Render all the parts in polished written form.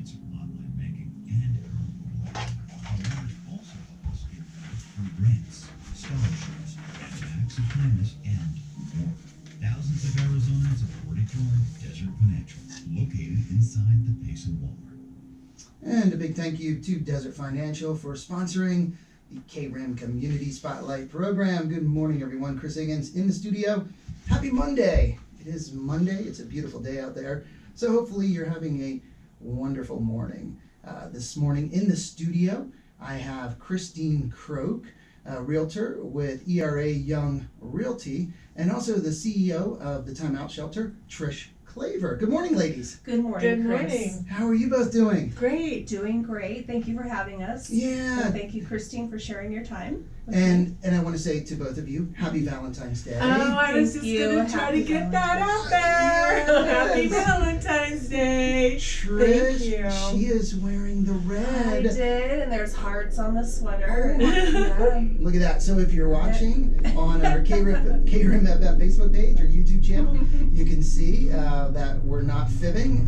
convenience of online banking and our mobile app. Our members also help us get credit for grants, scholarships, acts of kindness, and more. Thousands of Arizonans have already joined Desert Financial, located inside the Payson Walmart. And a big thank you to Desert Financial for sponsoring the KRIM Community Spotlight Program. Good morning, everyone. Chris Higgins in the studio. Happy Monday. It is Monday. It's a beautiful day out there. So hopefully you're having a wonderful morning. This morning in the studio, I have Kristin Croak, a realtor with ERA Young Realty, and also the CEO of the Time Out Shelter, Trish Claver. Good morning, ladies. Good morning, Good Chris. morning. How are you both doing? Great. Doing great. Thank you for having us. Yeah. And thank you, Kristin, for sharing your time with me. And I want to say to both of you, Happy Valentine's Day. Oh, I was Thank just you. going to try to Happy get that out Valentine's there. Day. Happy Yes. Valentine's Day. Trish, Thank you. she is wearing the I red. did, and there's hearts on the sweater. Oh, Yeah. Look at that. So if you're watching on our KRIM FM Facebook page or YouTube channel, you can see that we're not fibbing.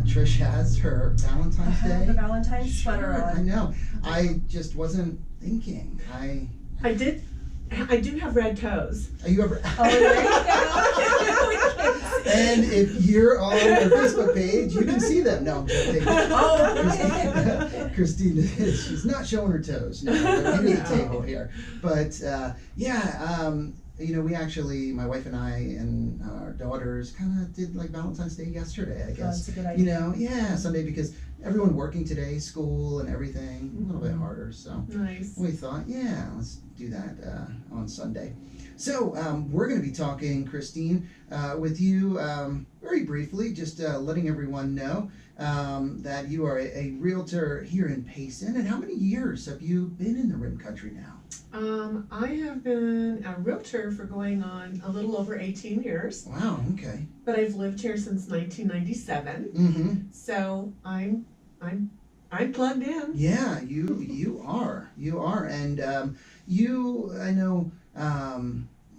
Trish has her Valentine's I have Day. the Valentine's sweater Sure, I on. know. I just wasn't thinking. I do have red toes. Are you ever? Oh, there you go. And if you're on our Facebook page, you can see them. No, I'm joking. Oh, Christine, she's not showing her toes. No, they're under the table here. But we actually, my wife and I and our daughters kind of did like Valentine's Day yesterday, I guess. That's a good idea. Sunday, because everyone working today, school and everything, a little bit harder. So Nice. we thought, let's do that on Sunday. So we're going to be talking, Kristin, with you very briefly, just letting everyone know that you are a realtor here in Payson. And how many years have you been in the Rim Country now? I have been a realtor for going on a little over 18 years, Wow, okay. but I've lived here since 1997. Mm-hmm. So I'm plugged in. Yeah, you are. And you, I know,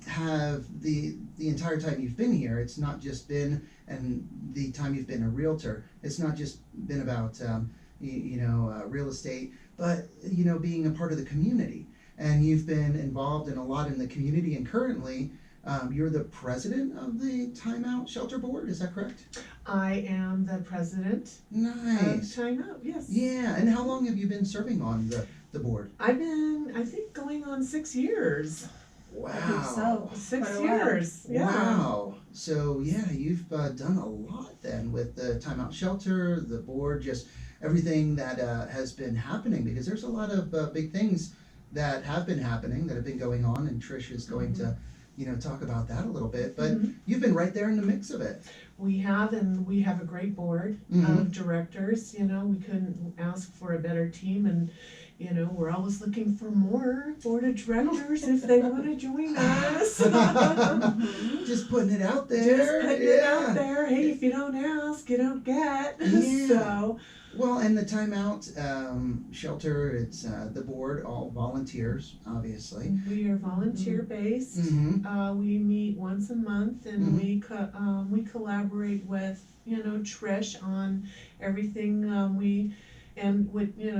have the entire time you've been here, it's not just been, and the time you've been a realtor, it's not just been about, real estate, but, being a part of the community. And you've been involved in a lot in the community, and currently you're the president of the Time Out Shelter Board, is that correct? I am the president Nice. of Time Out, yes. Yeah, and how long have you been serving on the board? I've been, I think, going on 6 years. Wow. I think so. 6 Quite a while. years. Yeah. Wow. So you've done a lot then with the Time Out Shelter, the board, just everything that has been happening, because there's a lot of big things that have been happening, that have been going on, and Trish is going to, talk about that a little bit. But you've been right there in the mix of it. We have, and we have a great board of directors. We couldn't ask for a better team, and we're always looking for more board of directors if they want to join us. Just putting it out there. Just putting it out there. Hey, if you don't ask, you don't get. Yeah. So. Well, and the Time Out Shelter, it's the board, all volunteers, obviously. We are volunteer based. Mm-hmm. We meet once a month, and we collaborate with Trish on everything.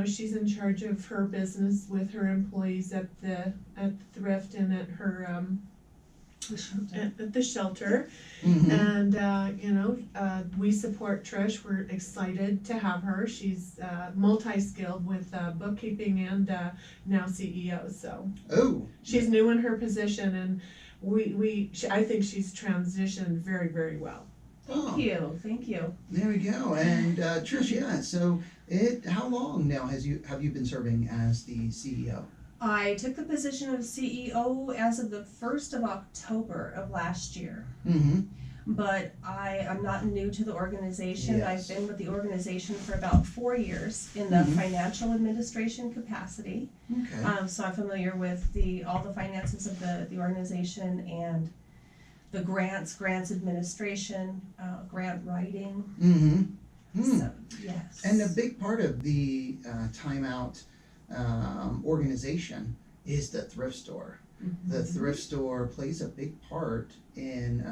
She's in charge of her business with her employees at the thrift and at her at the shelter. Mm-hmm. And we support Trish. We're excited to have her. She's multi-skilled with bookkeeping and now CEO. So she's new in her position, and I think she's transitioned very, very well. Thank you. There we go. And Trish, so how long now have you been serving as the CEO? I took the position of CEO as of the 1st of October of last year. Mm-hmm. But I am not new to the organization. Yes. I've been with the organization for about 4 years in the financial administration capacity. Okay. So I'm familiar with all the finances of the organization and the grants administration, grant writing. Mm-hmm. So, yes. And a big part of the Time Out organization is the thrift store. The thrift store plays a big part in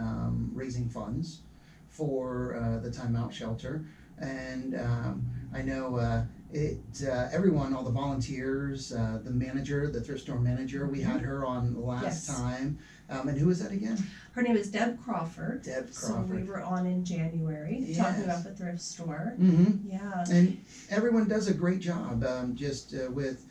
raising funds for the Time Out Shelter. and I know everyone, all the volunteers, the manager, the thrift store manager, we had her on last Yes. time. And who was that again? Her name is Deb Crawford. Deb So we Crawford. were on in January Yes. talking about the thrift store. Mm-hmm. Yeah. And everyone does a great job with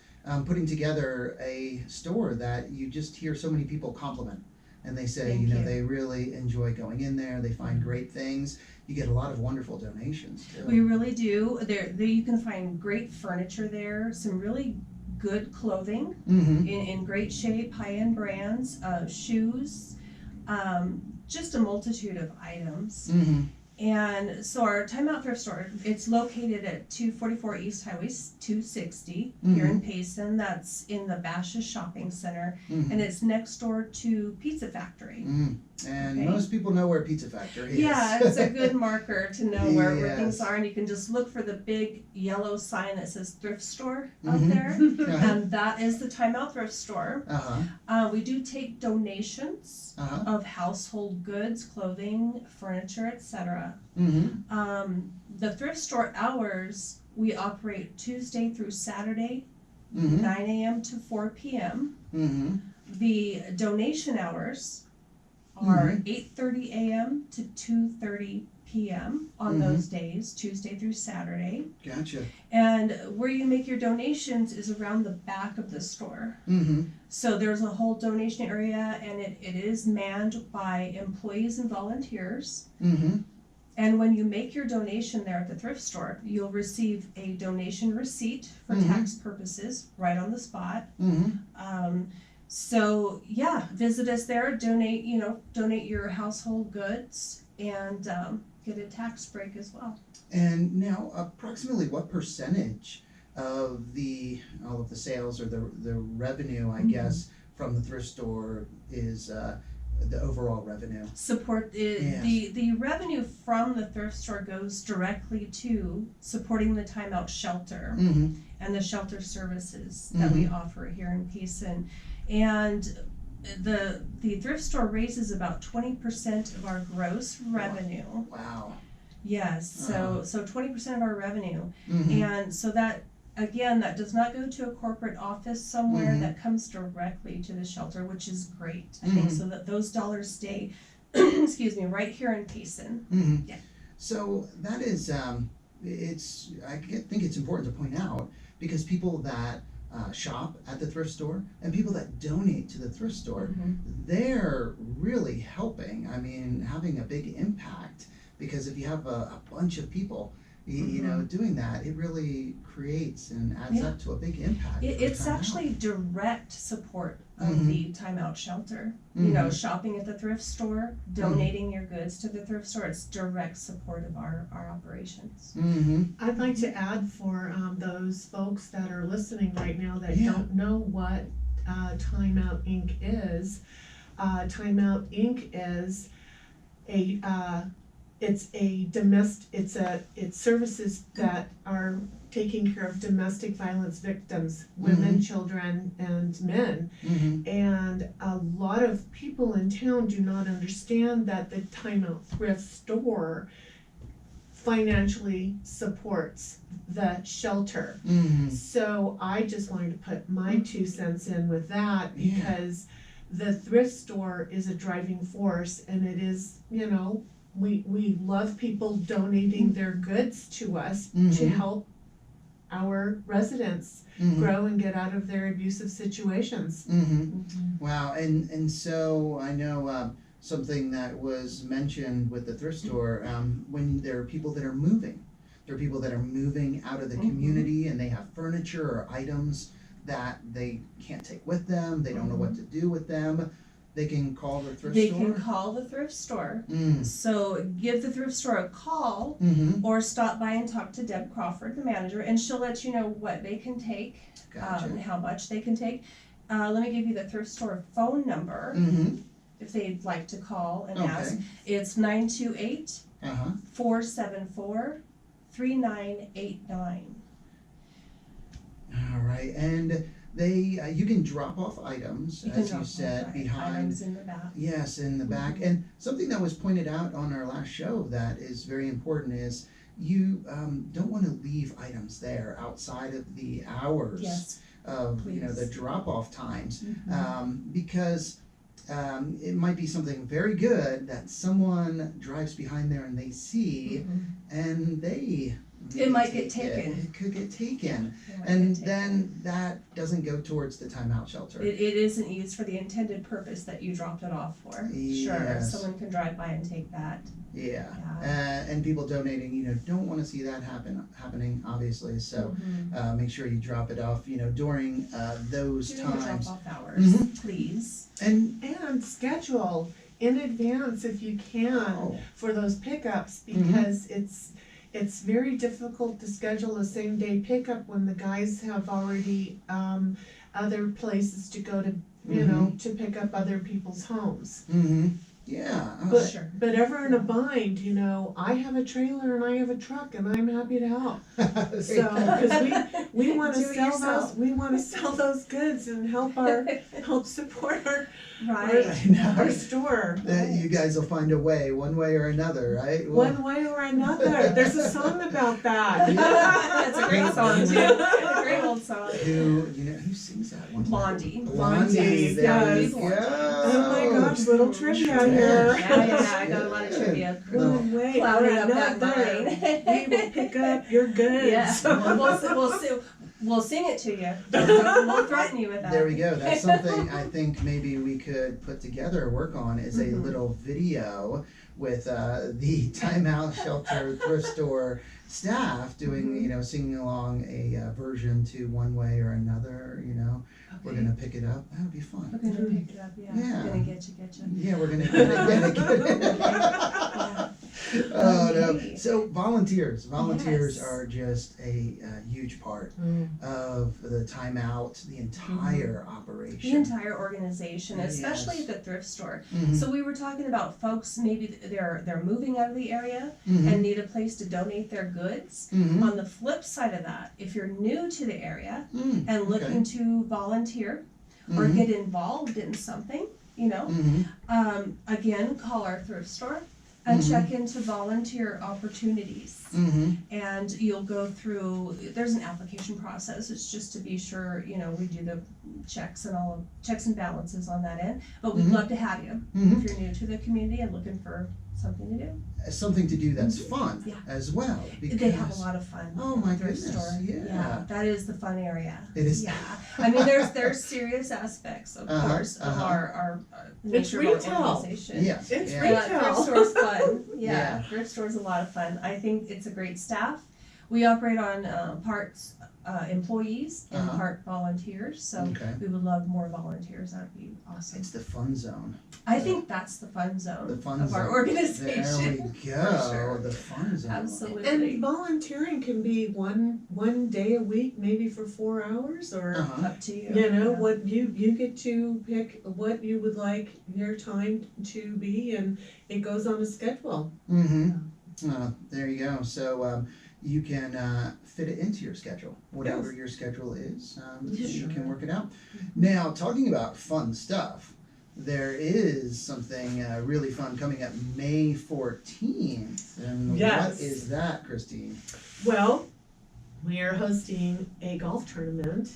putting together a store that you just hear so many people compliment. And they say, Thank you know, you. they really enjoy going in there. They find great things. You get a lot of wonderful donations too. We really do. There you can find great furniture there, some really good clothing Mm-hmm. in great shape, high-end brands, shoes, just a multitude of items. Mm-hmm. And so our Time Out Thrift Store, it's located at 244 East Highway 260 here in Payson. That's in the Bashas Shopping Center, Mm-hmm. and it's next door to Pizza Factory. Mm-hmm. And Okay. most people know where Pizza Factory is. Yeah, it's a good marker to know where things Yes. are, and you can just look for the big yellow sign that says thrift store out Mhm. there, Uh-huh. and that is the Time Out Thrift Store. Uh-huh. We do take donations Uh-huh. of household goods, clothing, furniture, etc. Mm-hmm. The thrift store hours, we operate Tuesday through Saturday, Mm-hmm. 9 a.m. to 4 p.m. Mm-hmm. The donation hours are Mhm. 8:30 a.m. to 2:30 p.m. on Mhm. those days, Tuesday through Saturday. Gotcha. And where you make your donations is around the back of the store. Mm-hmm. So there's a whole donation area, and it is manned by employees and volunteers. Mm-hmm. And when you make your donation there at the thrift store, you'll receive a donation receipt for Mhm. tax purposes right on the spot. Mm-hmm. So yeah, visit us there, donate your household goods, and get a tax break as well. And now, approximately what percentage of all of the sales or the revenue, I Mhm. guess, from the thrift store is the overall revenue? Support Yes. the revenue from the thrift store goes directly to supporting the Time Out shelter Mm-hmm. and the shelter services that we offer here in Payson. And the thrift store raises about 20% of our gross revenue. Wow. Yes, so 20% of our revenue. Mm-hmm. And so that, again, that does not go to a corporate office somewhere, Mhm. that comes directly to the shelter, which is great, I think, Mhm. so that those dollars stay, excuse me, right here in Payson. Mm-hmm. Yeah. So that is, think it's important to point out, because people that shop at the thrift store and people that donate to the thrift store, they're really helping. I mean, having a big impact, because if you have a bunch of people, you know, doing that, it really creates and adds Yeah. up to a big impact. for It's Time Out. actually direct support of Mhm. the Time Out shelter. You know, Mhm. shopping at the thrift store, donating your goods to the thrift store, it's direct support of our operations. Mm-hmm. I'd like to add for those folks that are listening right now that Yeah. don't know what Time Out Inc. is. Time Out Inc. is it's services that are taking care of domestic violence victims, women, children, and men. Mm-hmm. And a lot of people in town do not understand that the Time Out Thrift Store financially supports the shelter. Mm-hmm. So I just wanted to put my 2 cents in with that, Yeah. because the thrift store is a driving force, and it is, you know, we love people donating their goods to us to Mhm. help our residents Mm-hmm. grow and get out of their abusive situations. Mm-hmm. Wow, and so I know something that was mentioned with the thrift store, when there are people that are moving. There are people that are moving out of the community, and they have furniture or items that they can't take with them, they don't know what to do with them. They can call the thrift They store? can call the thrift store. Mm. So give the thrift store a call, Mm-hmm. or stop by and talk to Deb Crawford, the manager, and she'll let you know what they can take, Gotcha. how much they can take. Let me give you the thrift store phone number Mm-hmm. if they'd like to call and Okay. ask. It's 928 Uh-huh. 474 3989. All right, and they, you can drop off items, You can as drop you off said, behind. items in the back. Yes, in the back. And something that was pointed out on our last show that is very important is you don't want to leave items there outside of the hours Yes, of the please. drop-off times, Mhm. because it might be something very good that someone drives behind there and they see, Mhm. and they It might maybe get take it. taken. It could get taken, It might and get then taken. that doesn't go towards the timeout shelter. It isn't used for the intended purpose that you dropped it off for. Sure, Yes. someone can drive by and take that. Yeah, Yeah. and people donating, don't want to see that happening, obviously. So Mhm. make sure you drop it off, during those During the times. drop-off hours, Mhm. please. And And schedule in advance if you can oh, for those pickups, because it's very difficult to schedule a same day pickup when the guys have already other places to go to, to pick up other people's homes. yeah, But Sure. but ever in a bind, I have a trailer and I have a truck and I'm happy to help. So, because we want to Do it sell yourself. those goods and help support Right. I know. our store. You guys will find a way, one way or another, right? One way or another. There's a song about that. That's a great song too. A great old song. Who sings that one? Blondie. Blondie, there yes. you go. Oh my gosh, little trivia Trivia. here. Yeah, I got a lot of trivia. One way or Clouded up that another, mind. we will pick up your goods. Yeah, we'll sing it to you. We'll threaten you with that. There we go. That's something I think maybe we could put together or work on, is a Mhm. little video with the timeout shelter thrift store staff doing, singing along a version to One Way or Another, We're Okay. gonna pick it up. That would be fun. We're gonna pick it up, yeah. Yeah. We're gonna get you. Yeah, we're gonna get it. Oh no! Okay. So volunteers Yes. are just a huge part of the timeout, the entire The operation. entire organization, especially Yes. at the thrift store. Mhm. So we were talking about folks, maybe they're moving out of the area Mhm. and need a place to donate their goods. Mhm. On the flip side of that, if you're new to the area Mm, and okay. looking to volunteer or Mhm. get involved in something, Mhm. again, call our thrift store and Mhm. check into volunteer opportunities. Mhm. And you'll go through, there's an application process, it's just to be sure, we do the checks and balances on that end. But we'd Mhm. love to have you Mhm. if you're new to the community and looking for something to do. Something to do that's fun Yeah. as well. Because They have a lot of fun. Oh at the my thrift goodness, store. yeah. That is the fun area. It is. Yeah, I mean, there's serious aspects, of Uh-huh, course, of uh-huh. our It's nature of our retail. organization. Yes. It's yeah. retail. Thrift store's fun. Yeah. Yeah, thrift store's a lot of fun. I think it's a great staff. We operate on parts employees and Uh-huh. part volunteers, so Okay. we would love more volunteers. That'd be awesome. It's the fun zone. I think that's the fun zone The fun of zone. our organization. There we go. For sure. The fun zone. Absolutely. And volunteering can be one day a week, maybe for 4 hours, or Uh-huh. Up to you. what you get to pick what you would like your time to be, and it goes on a schedule. Mm-hmm. There you go. So you can fit it into your schedule, whatever your schedule is. You Sure. can work it out. Now, talking about fun stuff, there is something really fun coming up May 14th. And Yes. what is that, Christine? Well, we are hosting a golf tournament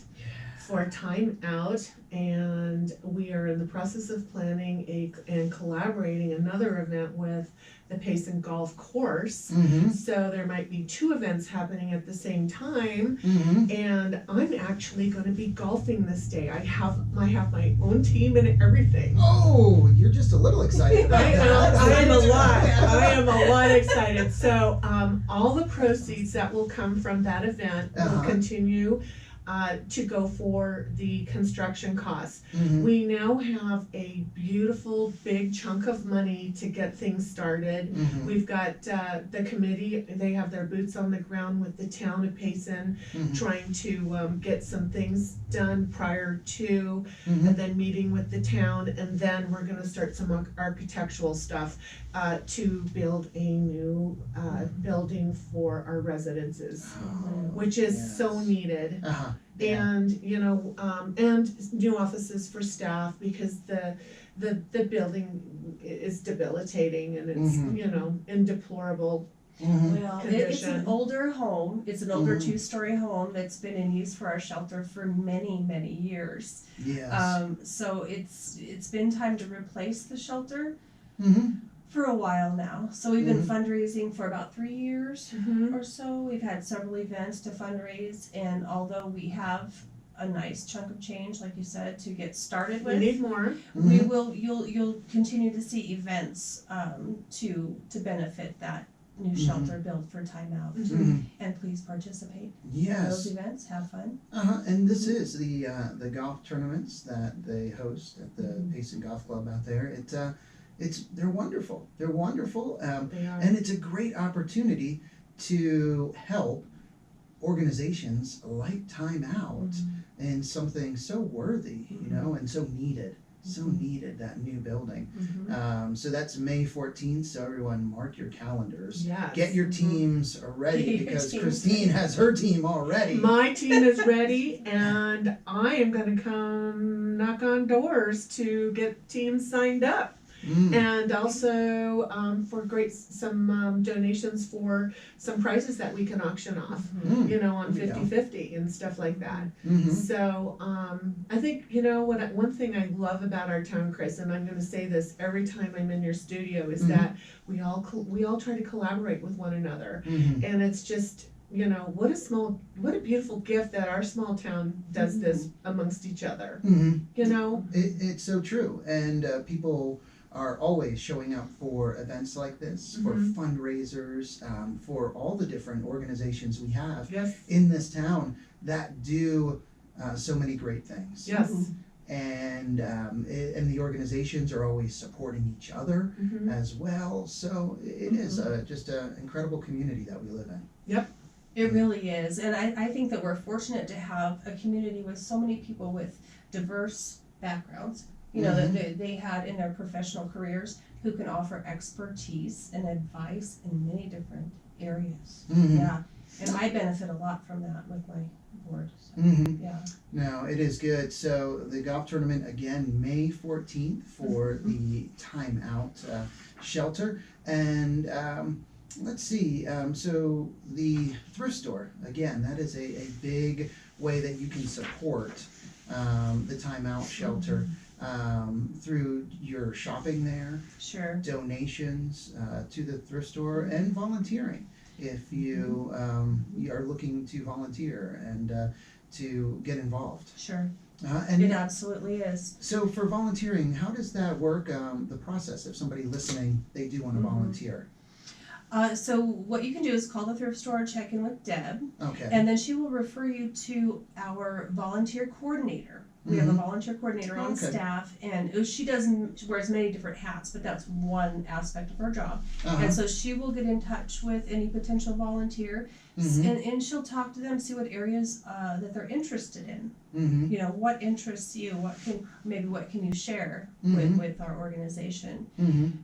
for Time Out, and we are in the process of planning and collaborating another event with the Payson Golf Course. Mm-hmm. So there might be 2 events happening at the same time, Mm-hmm. and I'm actually going to be golfing this day. I have my own team and everything. Oh, you're just a little excited about that. I am a lot excited. So all the proceeds that will come from that event will Uh-huh. continue to go for the construction costs. Mhm. We now have a beautiful big chunk of money to get things started. Mhm. We've got the committee, they have their boots on the ground with the town of Payson, Mhm. trying to get some things done prior to, Mhm. and then meeting with the town, and then we're gonna start some architectural stuff to build a new building for our residences, Oh, which is yes. so needed. Uh-huh. Yeah. And and new offices for staff, because the building is debilitating, and it's Mhm. in deplorable Well, it's an condition. older home. It's an older Mhm. two-story home that's been in use for our shelter for many, many years. Yes. So it's been time to replace the shelter Mhm. for a while now. So we've been fundraising for about 3 years Mhm. or so. We've had several events to fundraise, and although we have a nice chunk of change, like you said, to get started We with, need more. we will. You'll continue to see events to benefit that new shelter built for Time Out. Mhm. And please participate in Yes. those events. Have fun. And this is the golf tournaments that they host at the Payson Golf Club out there. They're wonderful. They're wonderful. They are. And it's a great opportunity to help organizations like Time Out in something so worthy, and so needed. So needed, that new building. So that's May 14th, so everyone mark your calendars. Yes. Get your teams ready, Get your because teams Christine has her team already. My team is ready, and I am going to come knock on doors to get teams signed up. And also for some donations for some prizes that we can auction off, on There we go. 50-50 and stuff like that. Mhm. So I think, one thing I love about our town, Chris, and I'm going to say this every time I'm in your studio, is that we all try to collaborate with one another. Mhm. And it's just, what a beautiful gift that our small town does this amongst each other. Mhm. It's so true, and people are always showing up for events like this, for fundraisers, for all the different organizations we have Yes. in this town that do so many great things. Yes. And the organizations are always supporting each other as well. So it is just an incredible community that we live in. It really is, and I think that we're fortunate to have a community with so many people with diverse backgrounds. That they had in their professional careers, who can offer expertise and advice in many different areas. Mhm. Yeah, and I benefit a lot from that with my board. So, yeah. No, it is good. So the golf tournament again, May 14th for the Time Out shelter, and let's see. So the thrift store again, that is a big way that you can support the Time Out shelter. Through your shopping there, Sure. donations to the thrift store, and volunteering. If you are looking to volunteer and to get involved. Sure. And It absolutely is. so for volunteering, how does that work, the process? If somebody listening, they do want to volunteer. So what you can do is call the thrift store and check in with Deb, Okay. and then she will refer you to our volunteer coordinator. We have a volunteer coordinator on Okay. staff, and she wears many different hats, but that's one aspect of her job. Uh-huh. And so she will get in touch with any potential volunteer, and she'll talk to them, see what areas that they're interested in. What interests you? What can you share with our organization?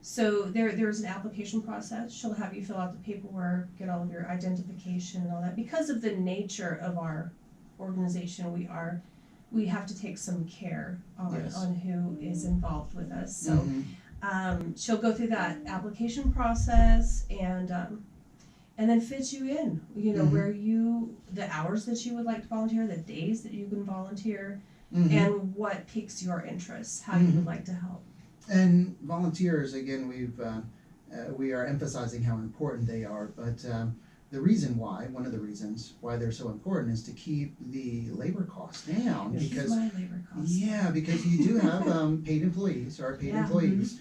So there's an application process. She'll have you fill out the paperwork, get all of your identification and all that. Because of the nature of our organization, we have to take some care on who is involved with us. So she'll go through that application process and then fit you in, where the hours that you would like to volunteer, the days that you can volunteer, and what piques your interest, how you would like to help. And volunteers, again, we are emphasizing how important they are, but one of the reasons why they're so important is to keep the labor costs down. Keep Because my labor costs. yeah, because you do have paid employees, employees.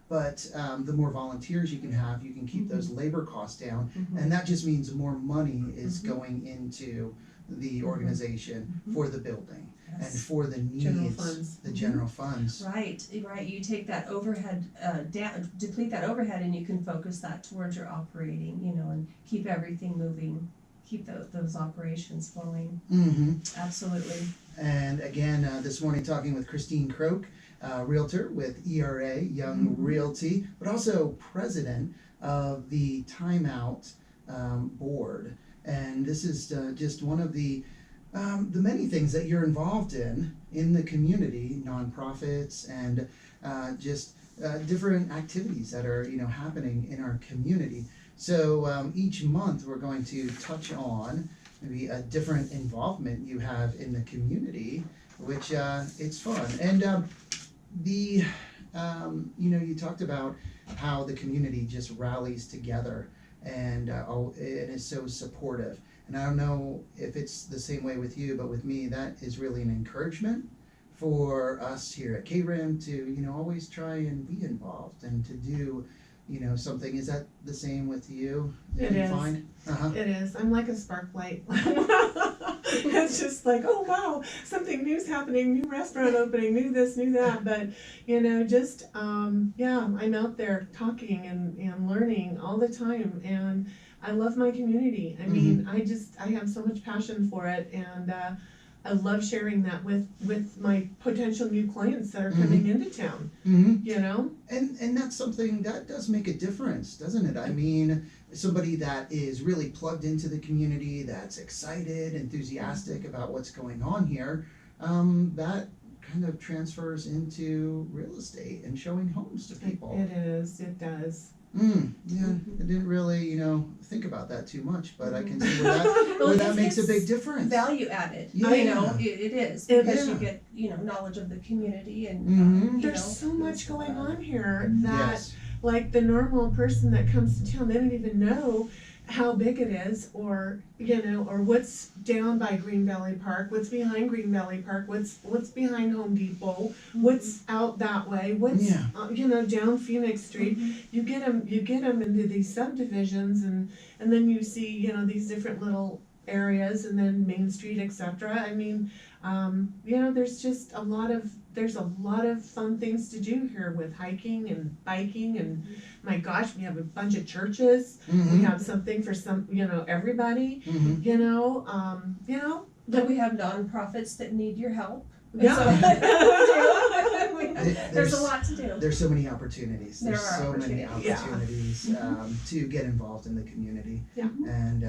But the more volunteers you can have, you can keep those labor costs down, and that just means more money is going into the organization for the building and for the needs, General funds. the general funds. Right. You take that overhead down, deplete that overhead, and you can focus that towards your operating, and keep everything moving, keep those operations flowing. Absolutely. And again, this morning talking with Kristin Croak, Realtor with ERA Young Realty, but also president of the Time Out board. And this is just one of the many things that you're involved in the community, nonprofits, and just different activities that are happening in our community. So each month we're going to touch on maybe a different involvement you have in the community, which it's fun. And you talked about how the community just rallies together and it is so supportive. And I don't know if it's the same way with you, but with me, that is really an encouragement for us here at KRIM to, always try and be involved and to do, something. Is that the same with you? It is. Find? Uh-huh. It is. I'm like a spark light. It's just like, oh wow, something new's happening, new restaurant opening, new this, new that. But I'm out there talking and learning all the time, and I love my community. I mean, I have so much passion for it, and I love sharing that with my potential new clients that are coming into town. And that's something that does make a difference, doesn't it? I mean, somebody that is really plugged into the community, that's excited, enthusiastic about what's going on here, that kind of transfers into real estate and showing homes to people. It does. I didn't really, think about that too much, but I can see where that makes a big difference. Value added. Yeah. It is, because you get, knowledge of the community and, There's so much going on here that, Yes. like, the normal person that comes to town, they don't even know how big it is, or what's down by Green Valley Park, what's behind Green Valley Park, what's behind Home Depot, what's out that way, what's down Phoenix Street. You get them into these subdivisions, and then you see these different little areas, and then Main Street, etc. I mean, there's just a lot of fun things to do here with hiking and biking, and my gosh, we have a bunch of churches. We have something for everybody. Then we have nonprofits that need your help. Yeah. There's a lot to do. There's so many opportunities. There There's are so many opportunities. opportunities to get involved in the community and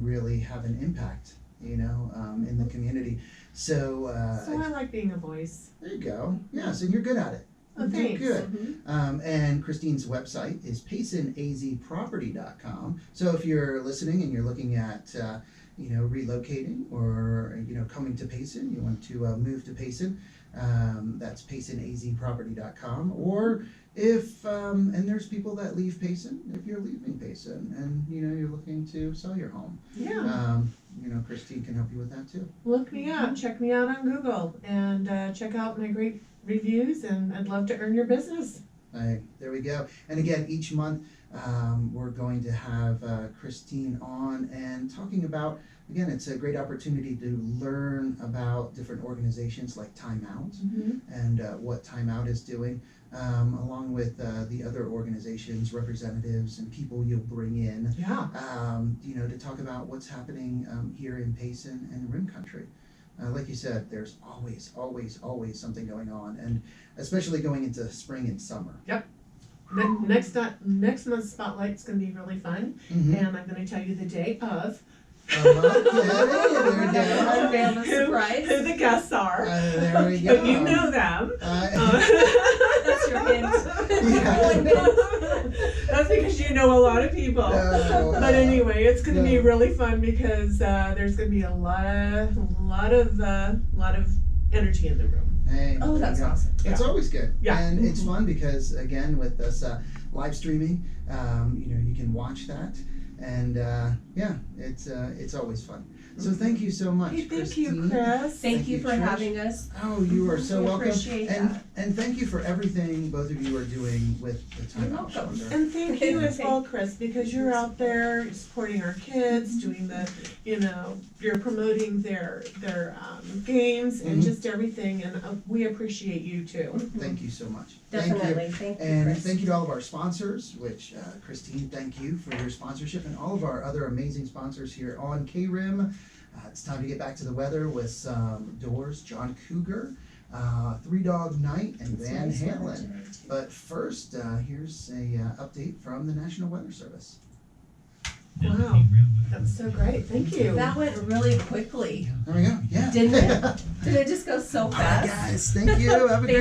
really have an impact, in the community. So I like being a voice. there you go. Yes, and you're good at it. Oh, You do thanks. good. And Kristine's website is paysonazproperty.com. So if you're listening and you're looking at relocating or coming to Payson, you want to move to Payson, that's paysonazproperty.com. Or if and there's people that leave Payson, if you're leaving Payson and you're looking to sell your home, Kristine can help you with that too. Look me up, check me out on Google, and check out my great reviews, and I'd love to earn your business. There we go. And again, each month we're going to have Kristine on and talking about, again, it's a great opportunity to learn about different organizations like Time Out and what Time Out is doing, along with the other organizations, representatives, and people you'll bring in, to talk about what's happening here in Payson and Rim Country. Like you said, there's always something going on, and especially going into spring and summer. Yep. Next month's spotlight's going to be really fun, and I'm going to tell you the day of. Unveil the surprise. Who the guests are. There we go. But you know them. That's your hint. That's because you know a lot of people. But anyway, it's going to be really fun because there's going to be a lot of energy in the room. Hey, That's awesome. It's always good. Yeah. And it's fun because, again, with this live streaming, you can watch that. And it's always fun. So thank you so much, Hey, thank you, Kristine. Chris. Thank you for Trish. having us. Oh, you are so We welcome. appreciate And thank you for everything both of you are doing with the Time You're Out welcome. Shelter. And thank you as well, Chris, because you're out there supporting our kids, doing the, you're promoting their games and just everything, and we appreciate you too. Thank you so much. Definitely. Thank you, And Chris. thank you to all of our sponsors, which, Kristine, thank you for your sponsorship, and all of our other amazing sponsors here on KRIM. It's time to get back to the weather with some Doors, John Cougar, Three Dog Night, and Van Halen. But first, here's a update from the National Weather Service. Wow, that's so great. Thank you. That went really quickly. There we go. Yeah. Didn't it? Did it just go so All right, fast? guys. Thank you. Have a good